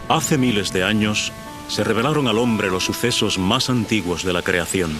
Hace miles de años se revelaron al hombre los sucesos más antiguos de la creación.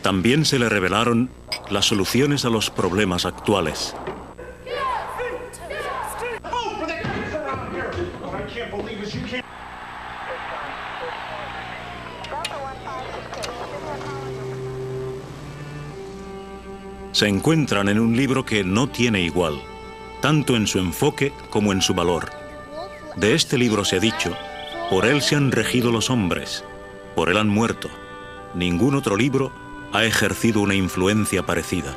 También se le revelaron las soluciones a los problemas actuales. Se encuentran en un libro que no tiene igual, tanto en su enfoque como en su valor. De este libro se ha dicho: por él se han regido los hombres, por él han muerto. Ningún otro libro ha ejercido una influencia parecida.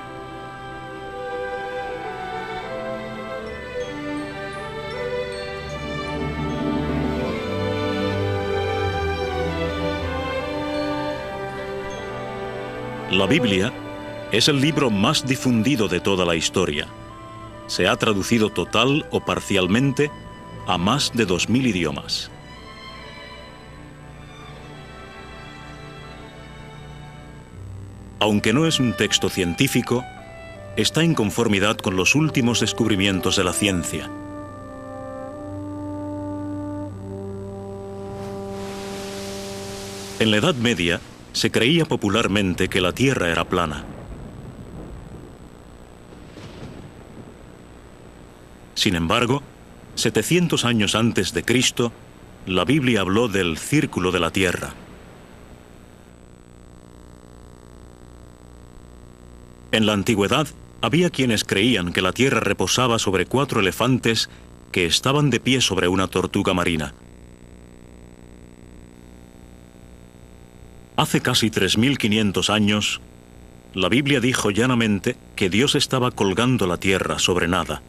La Biblia es el libro más difundido de toda la historia. Se ha traducido total o parcialmente a más de 2000 idiomas. Aunque no es un texto científico, está en conformidad con los últimos descubrimientos de la ciencia. En la Edad Media se creía popularmente que la Tierra era plana. Sin embargo, 700 años antes de Cristo, la Biblia habló del círculo de la Tierra. En la antigüedad, había quienes creían que la Tierra reposaba sobre 4 elefantes que estaban de pie sobre una tortuga marina. Hace casi 3500 años, la Biblia dijo llanamente que Dios estaba colgando la Tierra sobre nada.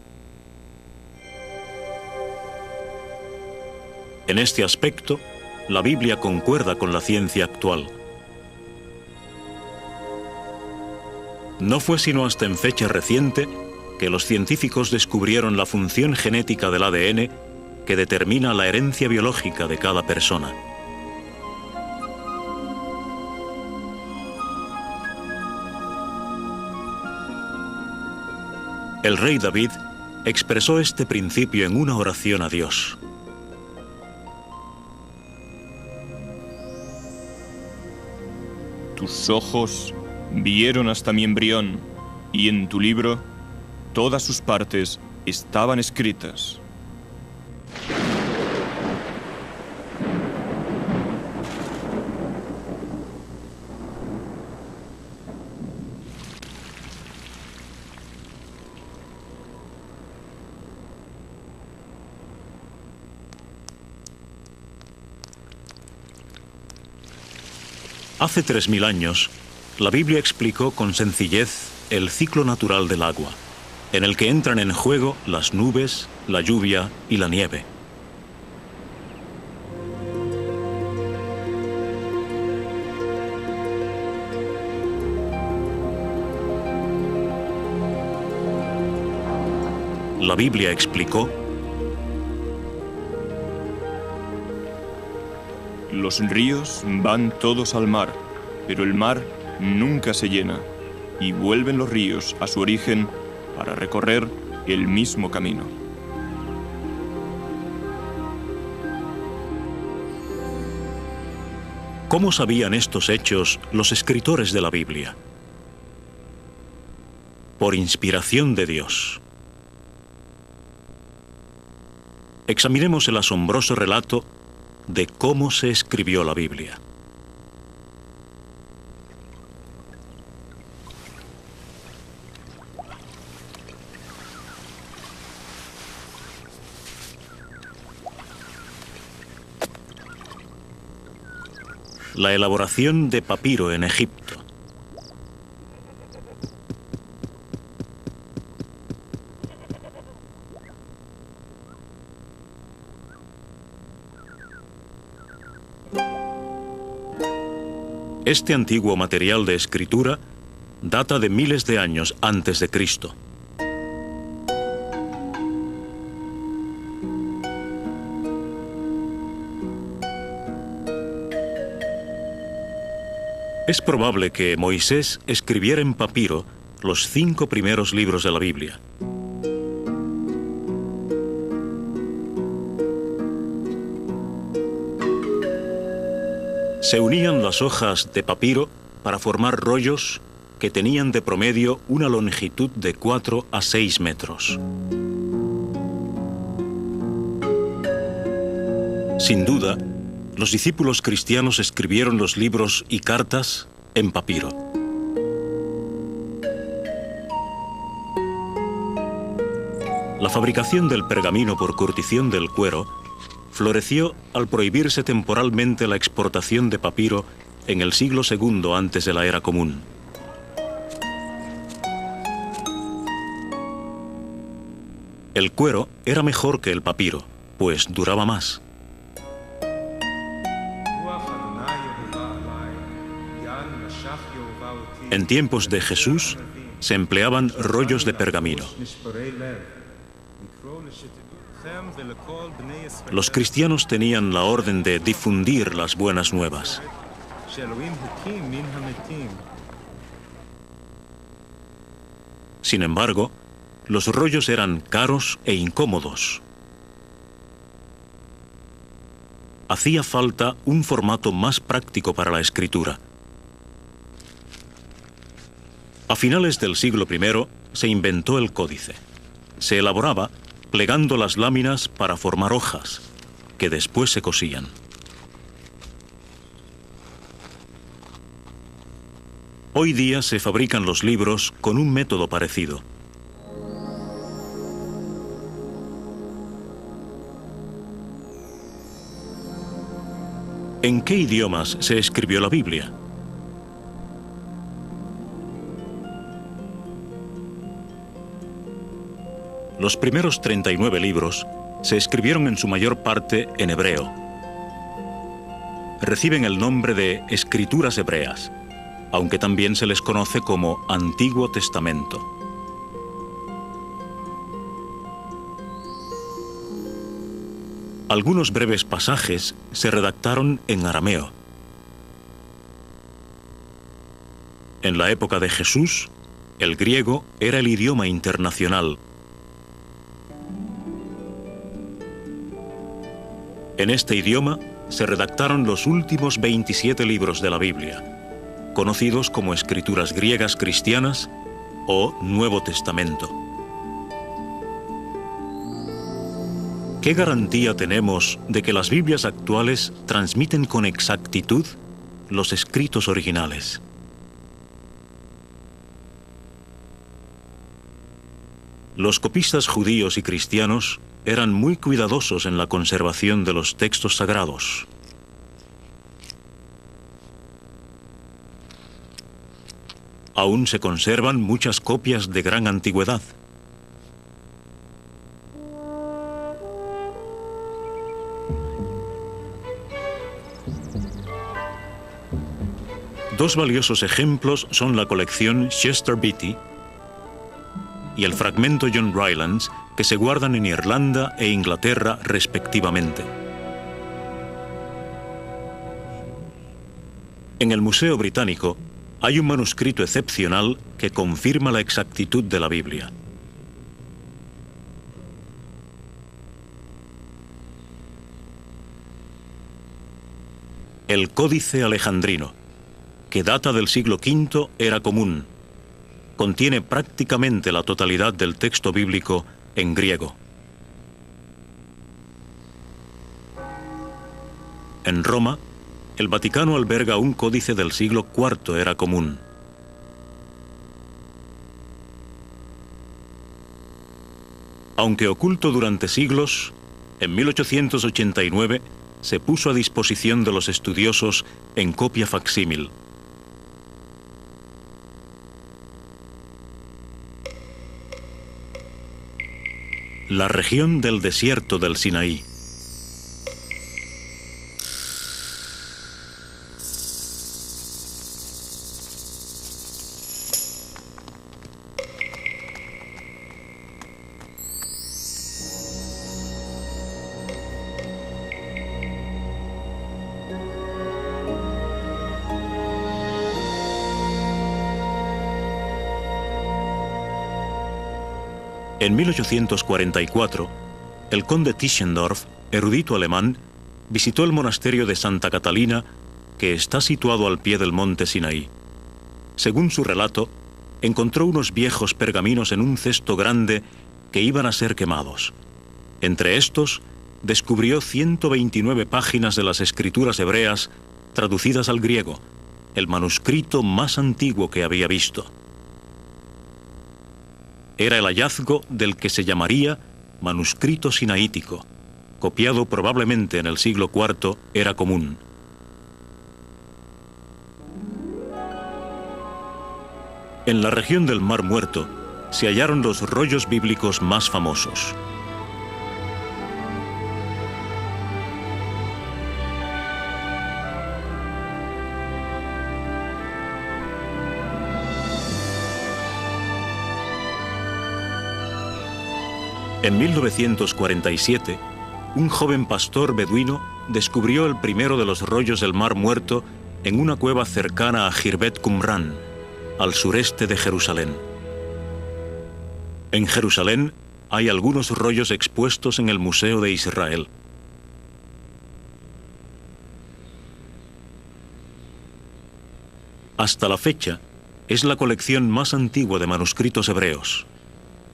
En este aspecto, la Biblia concuerda con la ciencia actual. No fue sino hasta en fecha reciente que los científicos descubrieron la función genética del ADN que determina la herencia biológica de cada persona. El rey David expresó este principio en una oración a Dios. Tus ojos vieron hasta mi embrión, y en tu libro todas sus partes estaban escritas. Hace 3000 años, la Biblia explicó con sencillez el ciclo natural del agua, en el que entran en juego las nubes, la lluvia y la nieve. La Biblia explicó: los ríos van todos al mar, pero el mar nunca se llena, y vuelven los ríos a su origen para recorrer el mismo camino. ¿Cómo sabían estos hechos los escritores de la Biblia? Por inspiración de Dios. Examinemos el asombroso relato de cómo se escribió la Biblia. La elaboración de papiro en Egipto. Este antiguo material de escritura data de miles de años antes de Cristo. Es probable que Moisés escribiera en papiro los 5 primeros libros de la Biblia. Se unían las hojas de papiro para formar rollos que tenían de promedio una longitud de 4 a 6 metros. Sin duda, los discípulos cristianos escribieron los libros y cartas en papiro. La fabricación del pergamino por curtición del cuero floreció al prohibirse temporalmente la exportación de papiro en el siglo II antes de la era común. El cuero era mejor que el papiro, pues duraba más. En tiempos de Jesús se empleaban rollos de pergamino. Los cristianos tenían la orden de difundir las buenas nuevas. Sin embargo, los rollos eran caros e incómodos. Hacía falta un formato más práctico para la escritura. A finales del siglo I se inventó el códice. Se elaboraba plegando las láminas para formar hojas, que después se cosían. Hoy día se fabrican los libros con un método parecido. ¿En qué idiomas se escribió la Biblia? Los primeros 39 libros se escribieron en su mayor parte en hebreo. Reciben el nombre de Escrituras Hebreas, aunque también se les conoce como Antiguo Testamento. Algunos breves pasajes se redactaron en arameo. En la época de Jesús, el griego era el idioma internacional. En este idioma se redactaron los últimos 27 libros de la Biblia, conocidos como Escrituras griegas cristianas o Nuevo Testamento. ¿Qué garantía tenemos de que las Biblias actuales transmiten con exactitud los escritos originales? Los copistas judíos y cristianos eran muy cuidadosos en la conservación de los textos sagrados. Aún se conservan muchas copias de gran antigüedad. Dos valiosos ejemplos son la colección Chester Beatty y el fragmento John Rylands, que se guardan en Irlanda e Inglaterra respectivamente. En el Museo Británico hay un manuscrito excepcional que confirma la exactitud de la Biblia. El Códice Alejandrino, que data del siglo V, era común. Contiene prácticamente la totalidad del texto bíblico en griego. En Roma, el Vaticano alberga un códice del siglo IV, era común. Aunque oculto durante siglos, en 1889 se puso a disposición de los estudiosos en copia facsímil. La región del desierto del Sinaí. En 1844, el conde Tischendorf, erudito alemán, visitó el monasterio de Santa Catalina, que está situado al pie del monte Sinaí. Según su relato, encontró unos viejos pergaminos en un cesto grande que iban a ser quemados. Entre estos, descubrió 129 páginas de las escrituras hebreas traducidas al griego, el manuscrito más antiguo que había visto. Era el hallazgo del que se llamaría manuscrito sinaítico, copiado probablemente en el siglo IV, era común. En la región del Mar Muerto se hallaron los rollos bíblicos más famosos. En 1947, un joven pastor beduino descubrió el primero de los rollos del Mar Muerto en una cueva cercana a Khirbet Qumran, al sureste de Jerusalén. En Jerusalén hay algunos rollos expuestos en el Museo de Israel. Hasta la fecha, es la colección más antigua de manuscritos hebreos,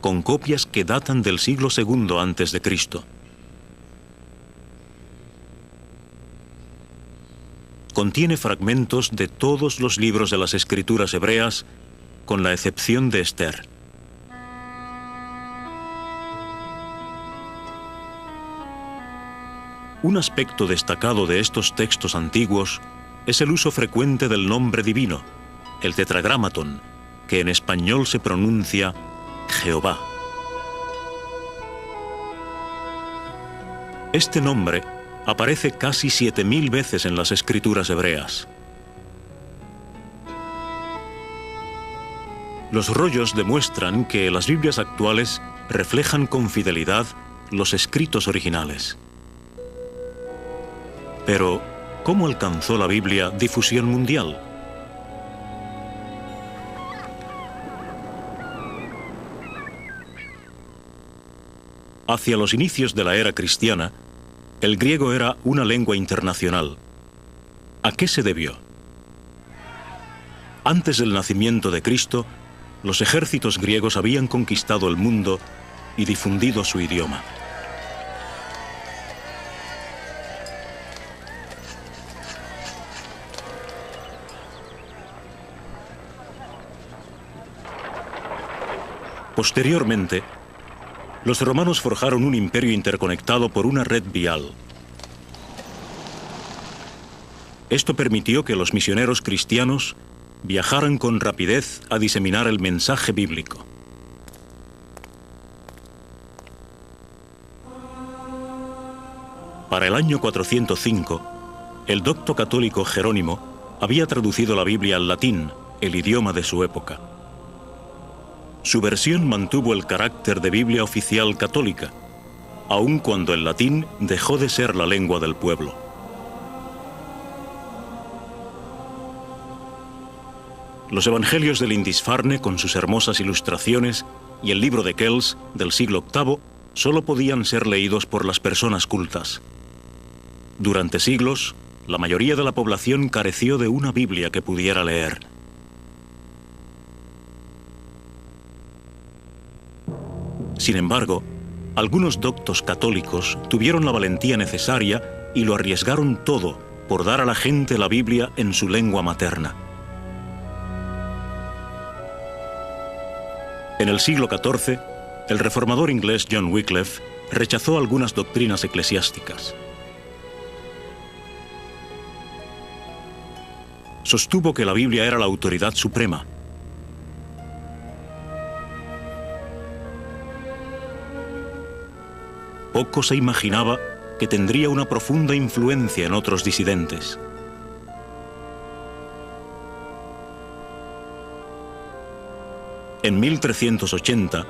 con copias que datan del siglo II a.C. Contiene fragmentos de todos los libros de las escrituras hebreas, con la excepción de Esther. Un aspecto destacado de estos textos antiguos es el uso frecuente del nombre divino, el tetragramatón, que en español se pronuncia Jehová. Este nombre aparece casi 7000 veces en las escrituras hebreas. Los rollos demuestran que las Biblias actuales reflejan con fidelidad los escritos originales. Pero, ¿cómo alcanzó la Biblia difusión mundial? Hacia los inicios de la era cristiana, el griego era una lengua internacional. ¿A qué se debió? Antes del nacimiento de Cristo, los ejércitos griegos habían conquistado el mundo y difundido su idioma. Posteriormente, los romanos forjaron un imperio interconectado por una red vial. Esto permitió que los misioneros cristianos viajaran con rapidez a diseminar el mensaje bíblico. Para el año 405, el docto católico Jerónimo había traducido la Biblia al latín, el idioma de su época. Su versión mantuvo el carácter de Biblia oficial católica, aun cuando el latín dejó de ser la lengua del pueblo. Los evangelios del Lindisfarne, con sus hermosas ilustraciones, y el libro de Kells, del siglo VIII, solo podían ser leídos por las personas cultas. Durante siglos, la mayoría de la población careció de una Biblia que pudiera leer. Sin embargo, algunos doctos católicos tuvieron la valentía necesaria y lo arriesgaron todo por dar a la gente la Biblia en su lengua materna. En el siglo XIV, el reformador inglés John Wycliffe rechazó algunas doctrinas eclesiásticas. Sostuvo que la Biblia era la autoridad suprema. Poco se imaginaba que tendría una profunda influencia en otros disidentes. En 1380,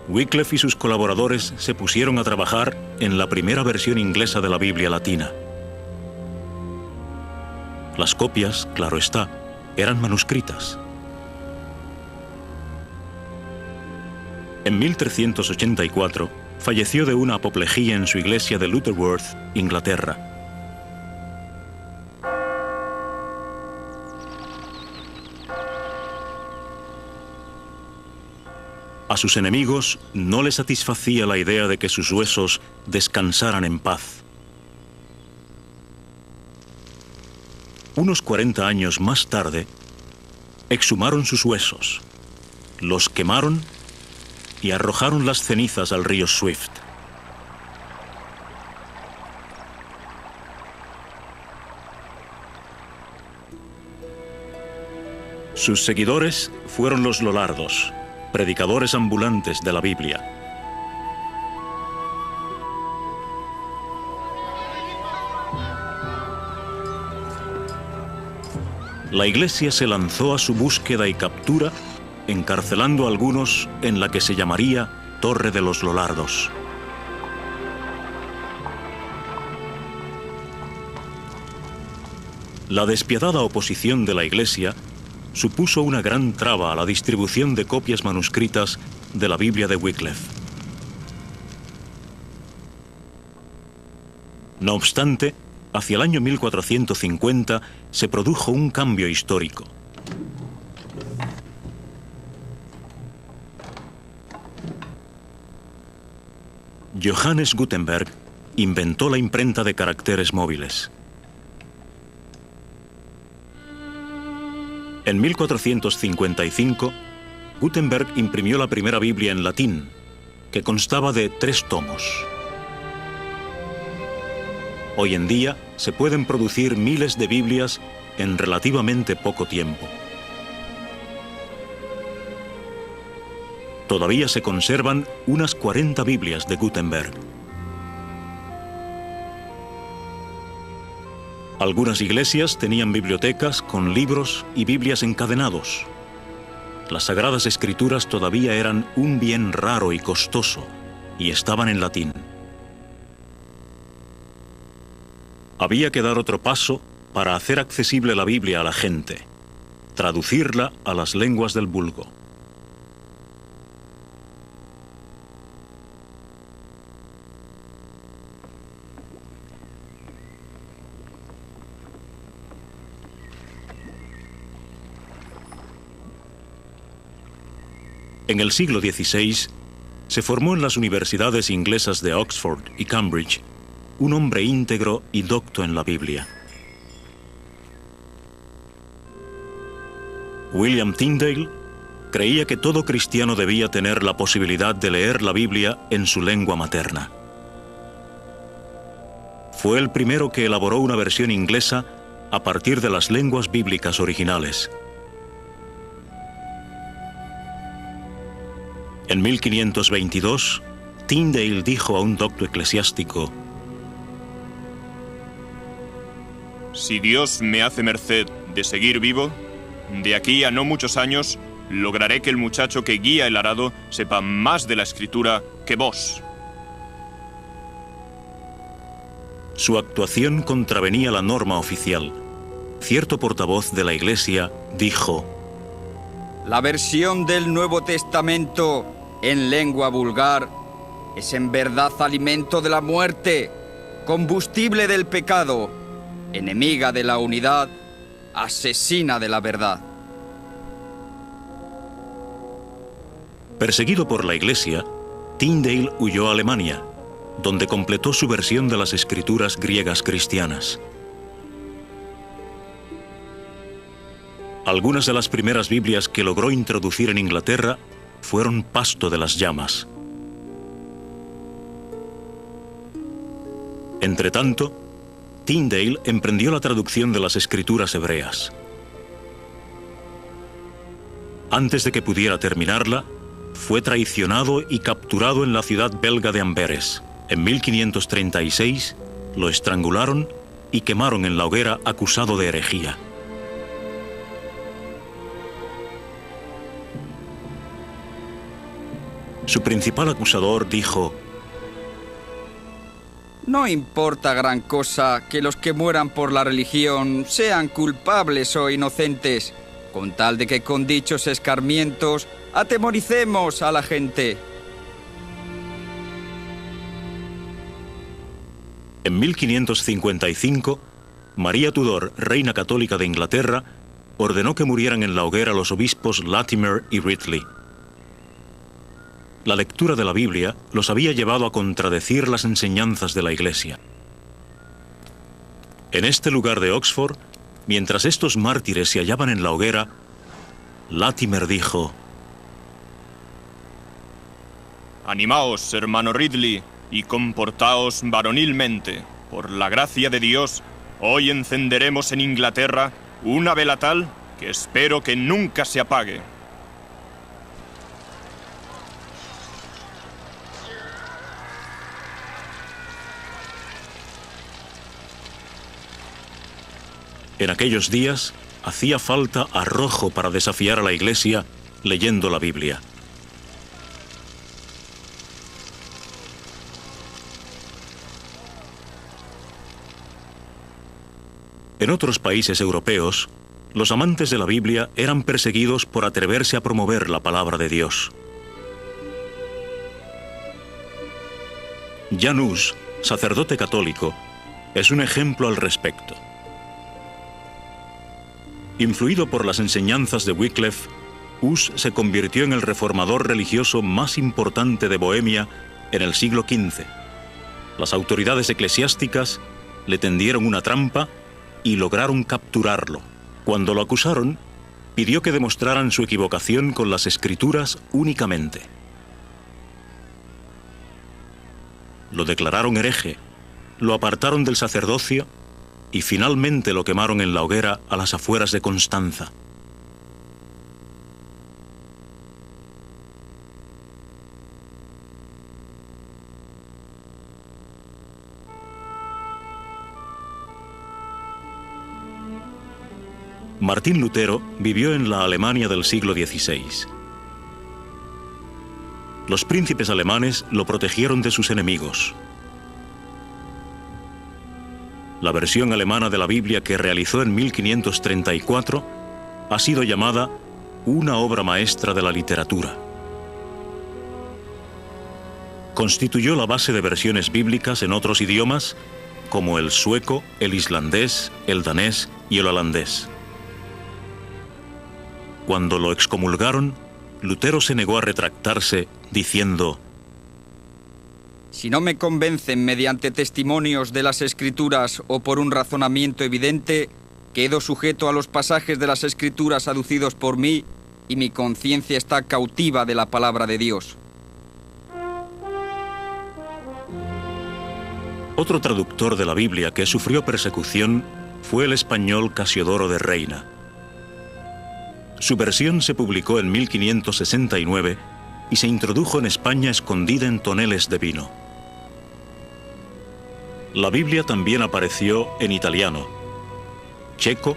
Wycliffe y sus colaboradores se pusieron a trabajar en la primera versión inglesa de la Biblia latina. Las copias, claro está, eran manuscritas. En 1384, falleció de una apoplejía en su iglesia de Lutterworth, Inglaterra. A sus enemigos no les satisfacía la idea de que sus huesos descansaran en paz. Unos 40 años más tarde, exhumaron sus huesos, los quemaron y arrojaron las cenizas al río Swift. Sus seguidores fueron los lollardos, predicadores ambulantes de la Biblia. La Iglesia se lanzó a su búsqueda y captura, encarcelando a algunos en la que se llamaría Torre de los Lollardos. La despiadada oposición de la Iglesia supuso una gran traba a la distribución de copias manuscritas de la Biblia de Wycliffe. No obstante, hacia el año 1450 se produjo un cambio histórico. Johannes Gutenberg inventó la imprenta de caracteres móviles. En 1455, Gutenberg imprimió la primera Biblia en latín, que constaba de 3 tomos. Hoy en día se pueden producir miles de Biblias en relativamente poco tiempo. Todavía se conservan unas 40 Biblias de Gutenberg. Algunas iglesias tenían bibliotecas con libros y Biblias encadenados. Las Sagradas Escrituras todavía eran un bien raro y costoso, y estaban en latín. Había que dar otro paso para hacer accesible la Biblia a la gente, traducirla a las lenguas del vulgo. En el siglo XVI, se formó en las universidades inglesas de Oxford y Cambridge un hombre íntegro y docto en la Biblia. William Tyndale creía que todo cristiano debía tener la posibilidad de leer la Biblia en su lengua materna. Fue el primero que elaboró una versión inglesa a partir de las lenguas bíblicas originales. En 1522, Tyndale dijo a un docto eclesiástico: Si Dios me hace merced de seguir vivo, de aquí a no muchos años lograré que el muchacho que guía el arado sepa más de la Escritura que vos. Su actuación contravenía la norma oficial. Cierto portavoz de la Iglesia dijo: La versión del Nuevo Testamento en lengua vulgar es en verdad alimento de la muerte, combustible del pecado, enemiga de la unidad, asesina de la verdad. Perseguido por la Iglesia, Tyndale huyó a Alemania, donde completó su versión de las escrituras griegas cristianas. Algunas de las primeras Biblias que logró introducir en Inglaterra fueron pasto de las llamas. Entretanto, Tyndale emprendió la traducción de las escrituras hebreas. Antes de que pudiera terminarla, fue traicionado y capturado en la ciudad belga de Amberes. En 1536 lo estrangularon y quemaron en la hoguera acusado de herejía. Su principal acusador dijo: No importa gran cosa que los que mueran por la religión sean culpables o inocentes, con tal de que con dichos escarmientos atemoricemos a la gente. En 1555, María Tudor, reina católica de Inglaterra, ordenó que murieran en la hoguera los obispos Latimer y Ridley. La lectura de la Biblia los había llevado a contradecir las enseñanzas de la Iglesia. En este lugar de Oxford, mientras estos mártires se hallaban en la hoguera, Latimer dijo: Animaos, hermano Ridley, y comportaos varonilmente. Por la gracia de Dios, hoy encenderemos en Inglaterra una vela tal que espero que nunca se apague. En aquellos días hacía falta arrojo para desafiar a la Iglesia leyendo la Biblia. En otros países europeos, los amantes de la Biblia eran perseguidos por atreverse a promover la palabra de Dios. Jan Hus, sacerdote católico, es un ejemplo al respecto. Influido por las enseñanzas de Wycliffe, Hus se convirtió en el reformador religioso más importante de Bohemia en el siglo XV. Las autoridades eclesiásticas le tendieron una trampa y lograron capturarlo. Cuando lo acusaron, pidió que demostraran su equivocación con las Escrituras únicamente. Lo declararon hereje, lo apartaron del sacerdocio y finalmente lo quemaron en la hoguera a las afueras de Constanza. Martín Lutero vivió en la Alemania del siglo XVI. Los príncipes alemanes lo protegieron de sus enemigos. La versión alemana de la Biblia que realizó en 1534 ha sido llamada una obra maestra de la literatura. Constituyó la base de versiones bíblicas en otros idiomas como el sueco, el islandés, el danés y el holandés. Cuando lo excomulgaron, Lutero se negó a retractarse, diciendo: Si no me convencen mediante testimonios de las Escrituras o por un razonamiento evidente, quedo sujeto a los pasajes de las Escrituras aducidos por mí y mi conciencia está cautiva de la palabra de Dios. Otro traductor de la Biblia que sufrió persecución fue el español Casiodoro de Reina. Su versión se publicó en 1569 y se introdujo en España escondida en toneles de vino. La Biblia también apareció en italiano, checo,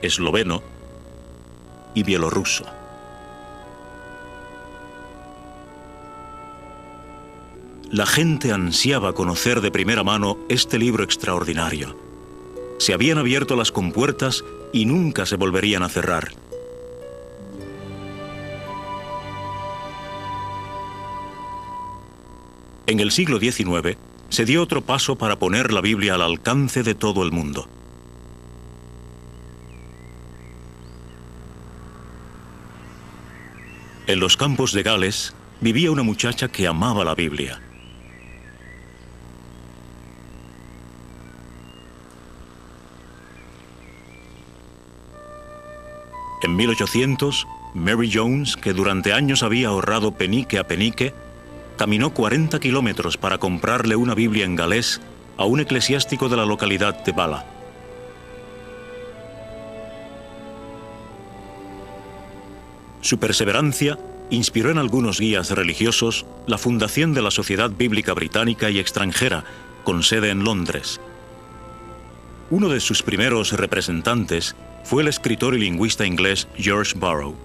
esloveno y bielorruso. La gente ansiaba conocer de primera mano este libro extraordinario. Se habían abierto las compuertas y nunca se volverían a cerrar. En el siglo XIX, se dio otro paso para poner la Biblia al alcance de todo el mundo. En los campos de Gales vivía una muchacha que amaba la Biblia. En 1800, Mary Jones, que durante años había ahorrado penique a penique, caminó 40 kilómetros para comprarle una Biblia en galés a un eclesiástico de la localidad de Bala. Su perseverancia inspiró en algunos guías religiosos la fundación de la Sociedad Bíblica Británica y Extranjera, con sede en Londres. Uno de sus primeros representantes fue el escritor y lingüista inglés George Borrow,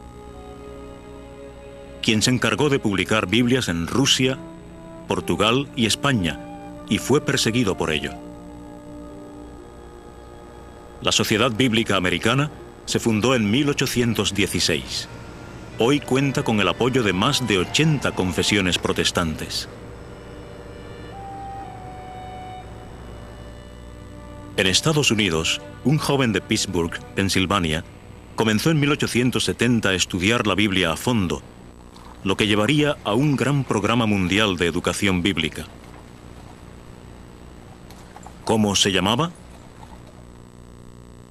quien se encargó de publicar Biblias en Rusia, Portugal y España, y fue perseguido por ello. La Sociedad Bíblica Americana se fundó en 1816. Hoy cuenta con el apoyo de más de 80 confesiones protestantes. En Estados Unidos, un joven de Pittsburgh, Pensilvania, comenzó en 1870 a estudiar la Biblia a fondo, lo que llevaría a un gran programa mundial de educación bíblica. ¿Cómo se llamaba?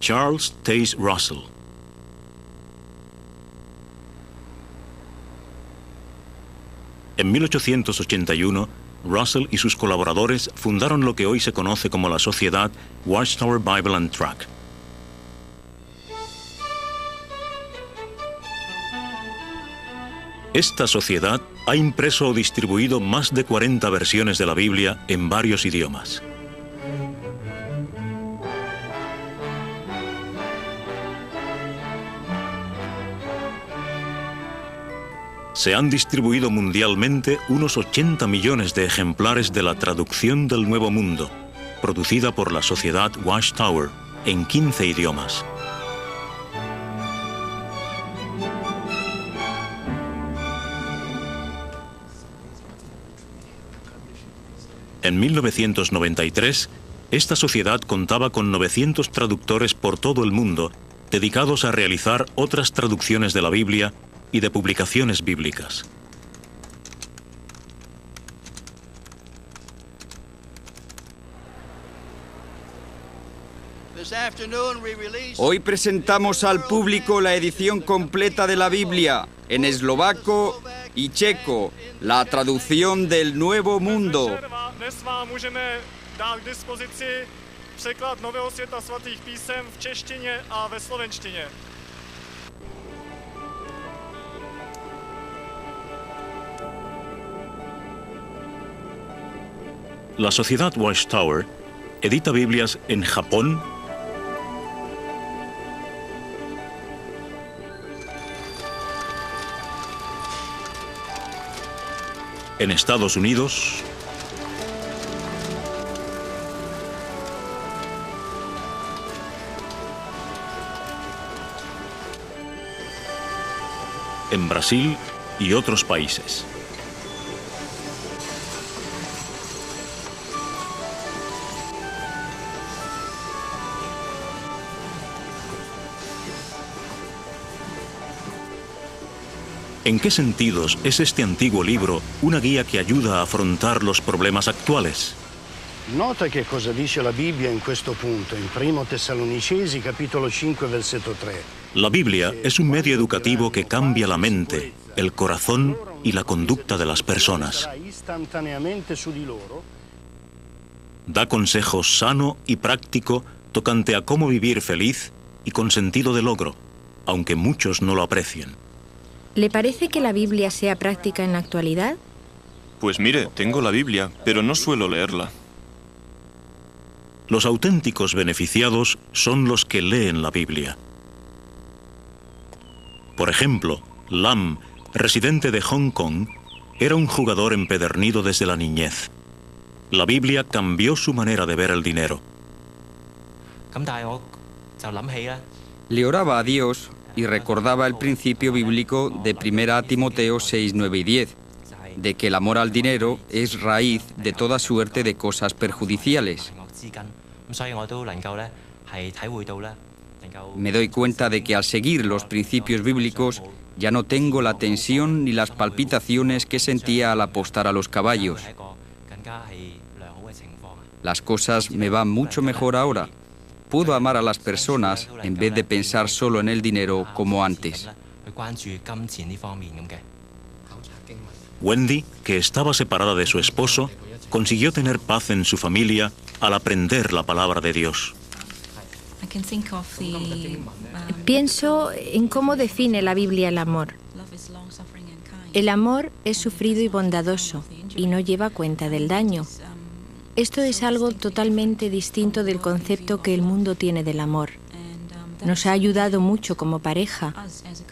Charles Taze Russell. En 1881, Russell y sus colaboradores fundaron lo que hoy se conoce como la Sociedad Watchtower Bible and Tract. Esta sociedad ha impreso o distribuido más de 40 versiones de la Biblia en varios idiomas. Se han distribuido mundialmente unos 80 millones de ejemplares de la traducción del Nuevo Mundo, producida por la Sociedad Watchtower, en 15 idiomas. En 1993, esta sociedad contaba con 900 traductores por todo el mundo, dedicados a realizar otras traducciones de la Biblia y de publicaciones bíblicas. Hoy presentamos al público la edición completa de la Biblia, en eslovaco y checo, la traducción del Nuevo Mundo. La Sociedad Watchtower edita Biblias en Japón, en Estados Unidos, en Brasil y otros países. ¿En qué sentidos es este antiguo libro una guía que ayuda a afrontar los problemas actuales? Nota che cosa dice la Bibbia in questo punto, in 1 Tessalonicesi capitolo 5 versetto 3. La Biblia es un medio educativo que cambia la mente, el corazón y la conducta de las personas. Da consejo sano y práctico tocante a cómo vivir feliz y con sentido de logro, aunque muchos no lo aprecien. ¿Le parece que la Biblia sea práctica en la actualidad? Pues mire, tengo la Biblia, pero no suelo leerla. Los auténticos beneficiados son los que leen la Biblia. Por ejemplo, Lam, residente de Hong Kong, era un jugador empedernido desde la niñez. La Biblia cambió su manera de ver el dinero. Le oraba a Dios y recordaba el principio bíblico de 1 Timoteo 6, 9 y 10. de que el amor al dinero es raíz de toda suerte de cosas perjudiciales. Me doy cuenta de que al seguir los principios bíblicos ya no tengo la tensión ni las palpitaciones que sentía al apostar a los caballos. Las cosas me van mucho mejor ahora. Puedo amar a las personas en vez de pensar solo en el dinero como antes. Wendy, que estaba separada de su esposo, consiguió tener paz en su familia al aprender la palabra de Dios. Pienso en cómo define la Biblia el amor. El amor es sufrido y bondadoso y no lleva cuenta del daño. Esto es algo totalmente distinto del concepto que el mundo tiene del amor. Nos ha ayudado mucho como pareja,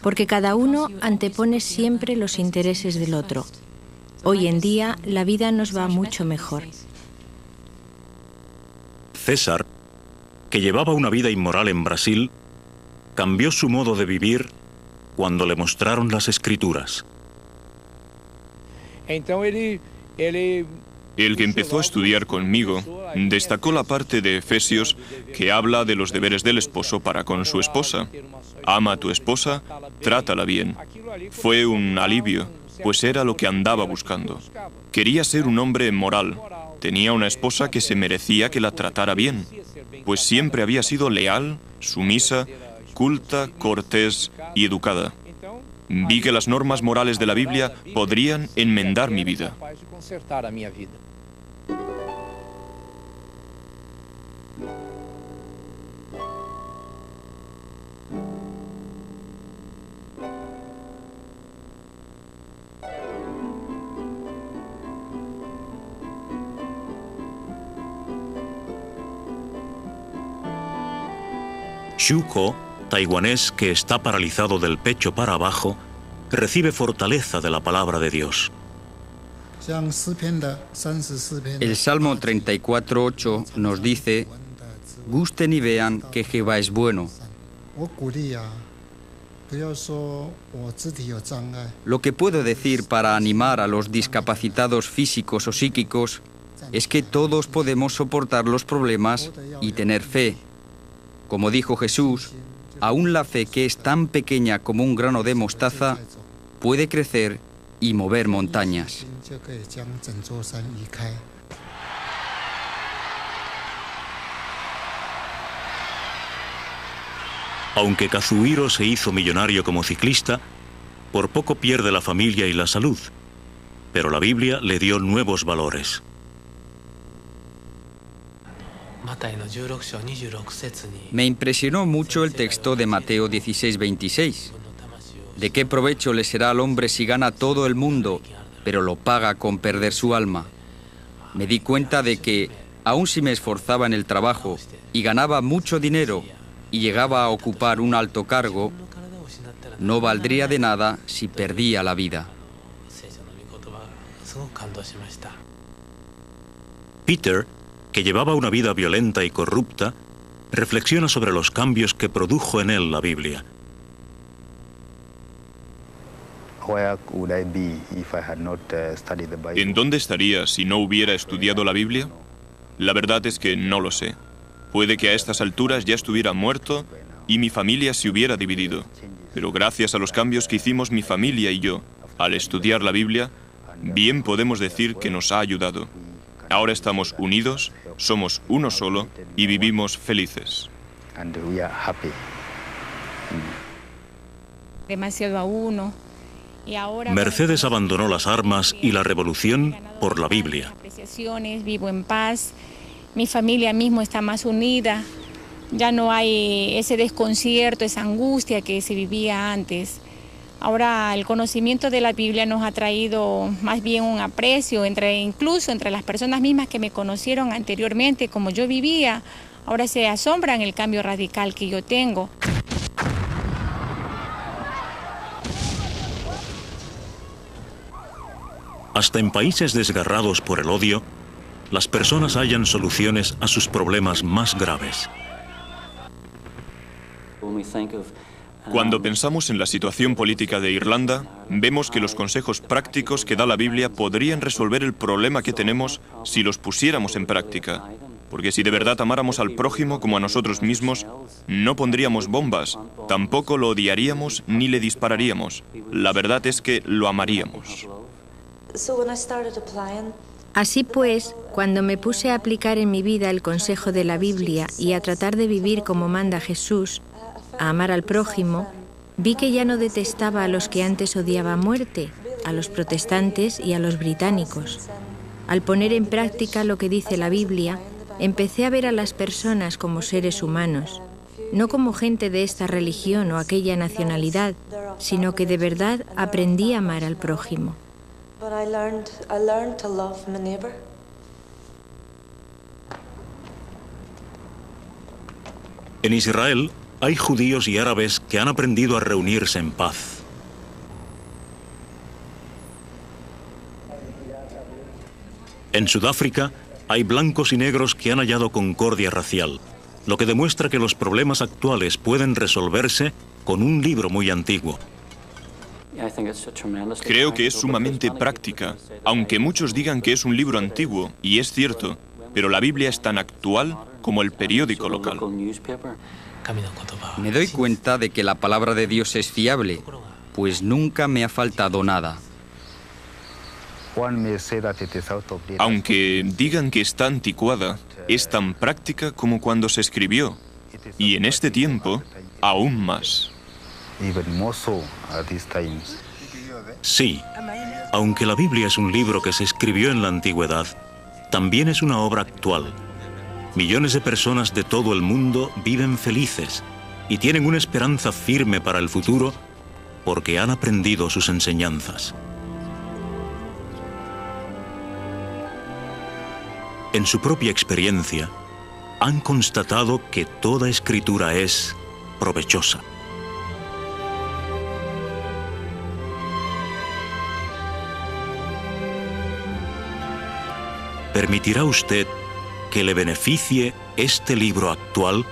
porque cada uno antepone siempre los intereses del otro. Hoy en día la vida nos va mucho mejor. César, que llevaba una vida inmoral en Brasil, cambió su modo de vivir cuando le mostraron las Escrituras. El que empezó a estudiar conmigo destacó la parte de Efesios que habla de los deberes del esposo para con su esposa. Ama a tu esposa, trátala bien. Fue un alivio, pues era lo que andaba buscando. Quería ser un hombre moral. Tenía una esposa que se merecía que la tratara bien, pues siempre había sido leal, sumisa, culta, cortés y educada. Vi que las normas morales de la Biblia podrían enmendar mi vida. Xu Ko, taiwanés que está paralizado del pecho para abajo, recibe fortaleza de la palabra de Dios. El Salmo 34:8 nos dice: gusten y vean que Jehová es bueno. Lo que puedo decir para animar a los discapacitados físicos o psíquicos es que todos podemos soportar los problemas y tener fe. Como dijo Jesús, aún la fe que es tan pequeña como un grano de mostaza puede crecer y mover montañas. Aunque Kazuhiro se hizo millonario como ciclista, por poco pierde la familia y la salud, pero la Biblia le dio nuevos valores. Me impresionó mucho el texto de Mateo 16:26. ¿De qué provecho le será al hombre si gana todo el mundo, pero lo paga con perder su alma? Me di cuenta de que, aun si me esforzaba en el trabajo y ganaba mucho dinero y llegaba a ocupar un alto cargo, no valdría de nada si perdía la vida. Peter, que llevaba una vida violenta y corrupta, reflexiona sobre los cambios que produjo en él la Biblia. ¿En dónde estaría si no hubiera estudiado la Biblia? La verdad es que no lo sé. Puede que a estas alturas ya estuviera muerto y mi familia se hubiera dividido. Pero gracias a los cambios que hicimos mi familia y yo al estudiar la Biblia, bien podemos decir que nos ha ayudado. Ahora estamos unidos, somos uno solo y vivimos felices. Demasiado a uno. Mercedes abandonó las armas y la revolución por la Biblia. Vivo en paz, mi familia mismo está más unida, ya no hay ese desconcierto, esa angustia que se vivía antes. Ahora el conocimiento de la Biblia nos ha traído más bien un aprecio, incluso entre las personas mismas que me conocieron anteriormente, como yo vivía, ahora se asombran el cambio radical que yo tengo. Hasta en países desgarrados por el odio, las personas hallan soluciones a sus problemas más graves. Cuando pensamos en la situación política de Irlanda, vemos que los consejos prácticos que da la Biblia podrían resolver el problema que tenemos si los pusiéramos en práctica. Porque si de verdad amáramos al prójimo como a nosotros mismos, no pondríamos bombas, tampoco lo odiaríamos ni le dispararíamos. La verdad es que lo amaríamos. Así pues, cuando me puse a aplicar en mi vida el consejo de la Biblia y a tratar de vivir como manda Jesús, a amar al prójimo, vi que ya no detestaba a los que antes odiaba a muerte, a los protestantes y a los británicos. Al poner en práctica lo que dice la Biblia, empecé a ver a las personas como seres humanos, no como gente de esta religión o aquella nacionalidad, sino que de verdad aprendí a amar al prójimo. En Israel hay judíos y árabes que han aprendido a reunirse en paz. En Sudáfrica hay blancos y negros que han hallado concordia racial, lo que demuestra que los problemas actuales pueden resolverse con un libro muy antiguo. Creo que es sumamente práctica, aunque muchos digan que es un libro antiguo, y es cierto, pero la Biblia es tan actual como el periódico local. Me doy cuenta de que la palabra de Dios es fiable, pues nunca me ha faltado nada. Aunque digan que está anticuada, es tan práctica como cuando se escribió, y en este tiempo, aún más. Sí, aunque la Biblia es un libro que se escribió en la antigüedad, también es una obra actual. Millones de personas de todo el mundo viven felices y tienen una esperanza firme para el futuro porque han aprendido sus enseñanzas. En su propia experiencia, han constatado que toda escritura es provechosa. ¿Permitirá usted que le beneficie este libro actual